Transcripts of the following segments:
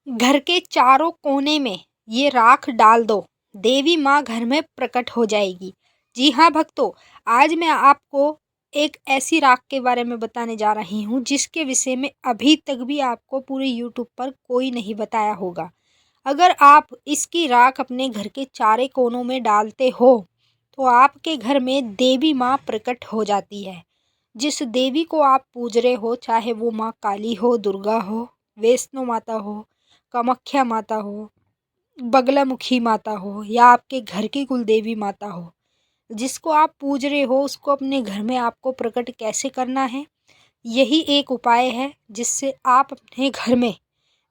घर के चारों कोने में ये राख डाल दो, देवी माँ घर में प्रकट हो जाएगी। जी हाँ भक्तों, आज मैं आपको एक ऐसी राख के बारे में बताने जा रही हूँ जिसके विषय में अभी तक भी आपको पूरे यूट्यूब पर कोई नहीं बताया होगा। अगर आप इसकी राख अपने घर के चारे कोनों में डालते हो तो आपके घर में देवी माँ प्रकट हो जाती है। जिस देवी को आप पूज रहे हो, चाहे वो माँ काली हो, दुर्गा हो, वैष्णो माता हो, कामाख्या माता हो, बगलामुखी माता हो या आपके घर की कुल देवी माता हो, जिसको आप पूज रहे हो उसको अपने घर में आपको प्रकट कैसे करना है, यही एक उपाय है जिससे आप अपने घर में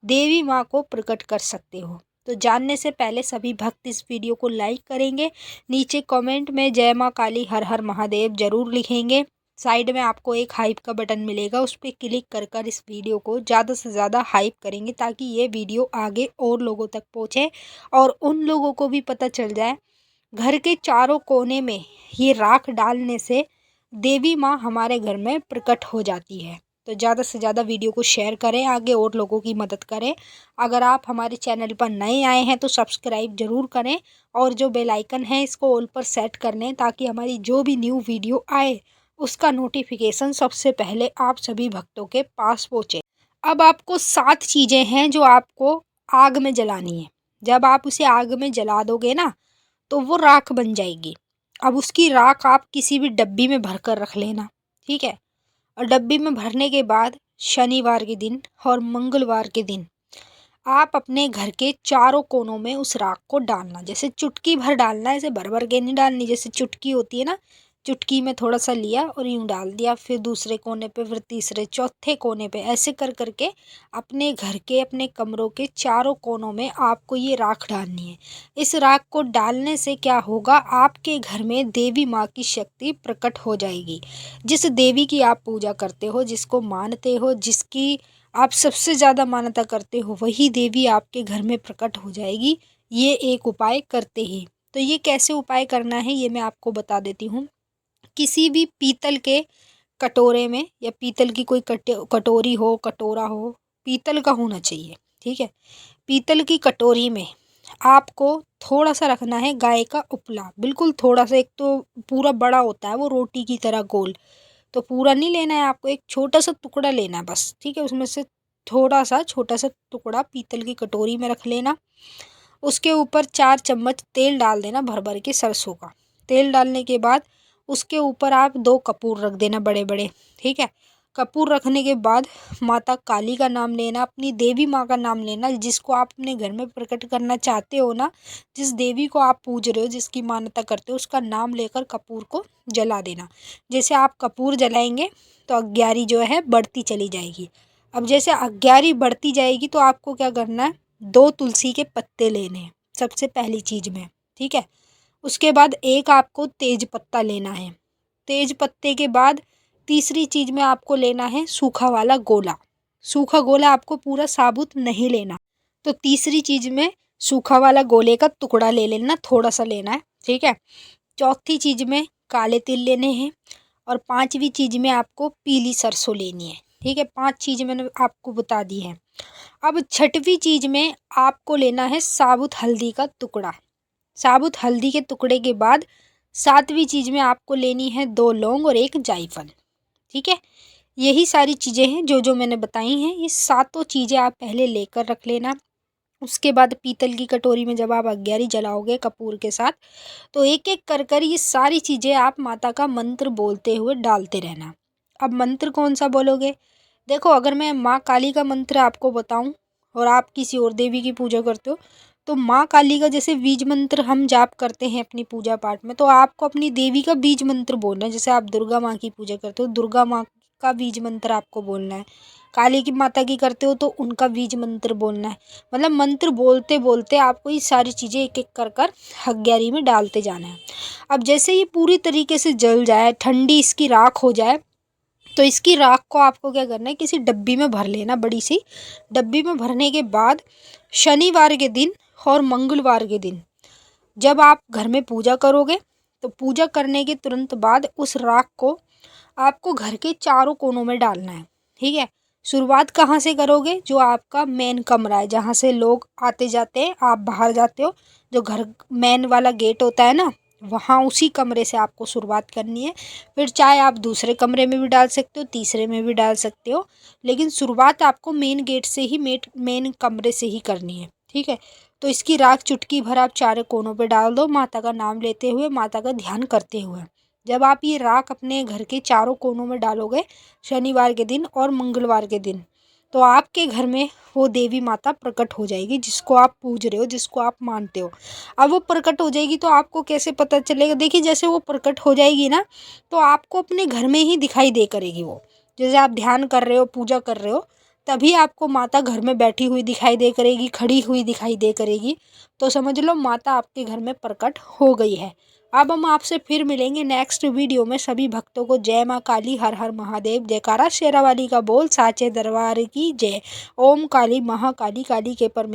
देवी माँ को प्रकट कर सकते हो। तो जानने से पहले सभी भक्त इस वीडियो को लाइक करेंगे, नीचे कमेंट में जय माँ काली हर हर महादेव जरूर लिखेंगे। साइड में आपको एक हाइप का बटन मिलेगा, उस पर क्लिक कर कर इस वीडियो को ज़्यादा से ज़्यादा हाइप करेंगे ताकि ये वीडियो आगे और लोगों तक पहुँचे और उन लोगों को भी पता चल जाए घर के चारों कोने में ये राख डालने से देवी माँ हमारे घर में प्रकट हो जाती है। तो ज़्यादा से ज़्यादा वीडियो को शेयर करें, आगे और लोगों की मदद करें। अगर आप हमारे चैनल पर नए आए हैं तो सब्सक्राइब ज़रूर करें और जो बेल आइकन है इसको ऑल पर सेट कर लें ताकि हमारी जो भी न्यू वीडियो आए उसका नोटिफिकेशन सबसे पहले आप सभी भक्तों के पास पहुँचे। अब आपको 7 चीज़ें हैं जो आपको आग में जलानी है। जब आप उसे आग में जला दोगे ना तो वो राख बन जाएगी। अब उसकी राख आप किसी भी डब्बी में भर कर रख लेना, ठीक है। और डब्बी में भरने के बाद शनिवार के दिन और मंगलवार के दिन आप अपने घर के चारों कोनों में उस राख को डालना। जैसे चुटकी भर डालना है, ऐसे भर भर के नहीं डालनी। जैसे चुटकी होती है ना, चुटकी में थोड़ा सा लिया और यूँ डाल दिया, फिर दूसरे कोने पे, फिर तीसरे, चौथे कोने पे, ऐसे कर करके अपने घर के, अपने कमरों के चारों कोनों में आपको ये राख डालनी है। इस राख को डालने से क्या होगा, आपके घर में देवी माँ की शक्ति प्रकट हो जाएगी। जिस देवी की आप पूजा करते हो, जिसको मानते हो, जिसकी आप सबसे ज़्यादा मान्यता करते हो, वही देवी आपके घर में प्रकट हो जाएगी ये एक उपाय करते ही। तो ये कैसे उपाय करना है ये मैं आपको बता देती हूँ। किसी भी पीतल के कटोरे में या पीतल की कोई कटोरी हो, कटोरा हो, पीतल का होना चाहिए, ठीक है। पीतल की कटोरी में आपको थोड़ा सा रखना है गाय का उपला, बिल्कुल थोड़ा सा। एक तो पूरा बड़ा होता है वो रोटी की तरह गोल, तो पूरा नहीं लेना है आपको, एक छोटा सा टुकड़ा लेना है बस, ठीक है। उसमें से थोड़ा सा छोटा सा टुकड़ा पीतल की कटोरी में रख लेना। उसके ऊपर 4 चम्मच तेल डाल देना, भर भर के सरसों का तेल डालने के बाद उसके ऊपर आप 2 कपूर रख देना बड़े बड़े, ठीक है। कपूर रखने के बाद माता काली का नाम लेना, अपनी देवी माँ का नाम लेना, जिसको आप अपने घर में प्रकट करना चाहते हो ना, जिस देवी को आप पूज रहे हो, जिसकी मान्यता करते हो, उसका नाम लेकर कपूर को जला देना। जैसे आप कपूर जलाएंगे तो अग्यारी जो है बढ़ती चली जाएगी। अब जैसे अग्यारी बढ़ती जाएगी तो आपको क्या करना है, 2 तुलसी के पत्ते लेने हैं सबसे पहली चीज़ में, ठीक है। उसके बाद एक आपको तेज पत्ता लेना है। तेज पत्ते के बाद तीसरी चीज़ में आपको लेना है सूखा वाला गोला। सूखा गोला आपको पूरा साबुत नहीं लेना। तो तीसरी चीज़ में सूखा वाला गोले का टुकड़ा ले लेना, थोड़ा सा लेना है, ठीक है। चौथी चीज़ में काले तिल लेने हैं और पांचवी चीज़ में आपको पीली सरसों लेनी है, ठीक है। 5 चीज़ें मैंने आपको बता दी हैं। अब छठवीं चीज़ में आपको लेना है साबुत हल्दी का टुकड़ा। साबुत हल्दी के टुकड़े के बाद सातवीं चीज़ में आपको लेनी है 2 लौंग और 1 जायफल, ठीक है। यही सारी चीज़ें हैं जो जो मैंने बताई हैं, ये सातों चीज़ें आप पहले लेकर रख लेना। उसके बाद पीतल की कटोरी में जब आप अग्यारी जलाओगे कपूर के साथ, तो एक एक कर कर ये सारी चीज़ें आप माता का मंत्र बोलते हुए डालते रहना। अब मंत्र कौन सा बोलोगे, देखो अगर मैं माँ काली का मंत्र आपको बताऊं और आप किसी और देवी की पूजा करते हो, तो माँ काली का जैसे बीज मंत्र हम जाप करते हैं अपनी पूजा पाठ में, तो आपको अपनी देवी का बीज मंत्र बोलना है। जैसे आप दुर्गा माँ की पूजा करते हो, दुर्गा माँ का बीज मंत्र आपको बोलना है। काली की माता की करते हो तो उनका बीज मंत्र बोलना है। मतलब मंत्र बोलते बोलते आपको ये सारी चीज़ें एक एक कर कर अग्यारी में डालते जाना है। अब जैसे ये पूरी तरीके से जल जाए, ठंडी इसकी राख हो जाए, तो इसकी राख को आपको क्या करना है, किसी डब्बी में भर लेना, बड़ी सी डब्बी में भरने के बाद शनिवार के दिन और मंगलवार के दिन जब आप घर में पूजा करोगे, तो पूजा करने के तुरंत बाद उस राख को आपको घर के चारों कोनों में डालना है, ठीक है। शुरुआत कहाँ से करोगे? जो आपका मेन कमरा है, जहाँ से लोग आते जाते हैं, आप बाहर जाते हो, जो घर मेन वाला गेट होता है ना, वहाँ उसी कमरे से आपको शुरुआत करनी है। फिर चाहे आप दूसरे कमरे में भी डाल सकते हो, तीसरे में भी डाल सकते हो, लेकिन शुरुआत आपको मेन गेट से ही, मेन कमरे से ही करनी है, ठीक है। तो इसकी राख चुटकी भर आप चारों कोनों पे डाल दो, माता का नाम लेते हुए, माता का ध्यान करते हुए। जब आप ये राख अपने घर के चारों कोनों में डालोगे शनिवार के दिन और मंगलवार के दिन, तो आपके घर में वो देवी माता प्रकट हो जाएगी, जिसको आप पूज रहे हो, जिसको आप मानते हो। अब वो प्रकट हो जाएगी तो आपको कैसे पता चलेगा? देखिए, जैसे वो प्रकट हो जाएगी ना, तो आपको अपने घर में ही दिखाई दे करेगी वो। जैसे आप ध्यान कर रहे हो, पूजा कर रहे हो, तभी आपको माता घर में बैठी हुई दिखाई दे करेगी, खड़ी हुई दिखाई दे करेगी, तो समझ लो माता आपके घर में प्रकट हो गई है। अब हम आपसे फिर मिलेंगे नेक्स्ट वीडियो में। सभी भक्तों को जय माँ काली, हर हर महादेव, जयकारा शेरावाली का बोल, साचे दरबार की जय। ओम काली महाकाली, काली के परमे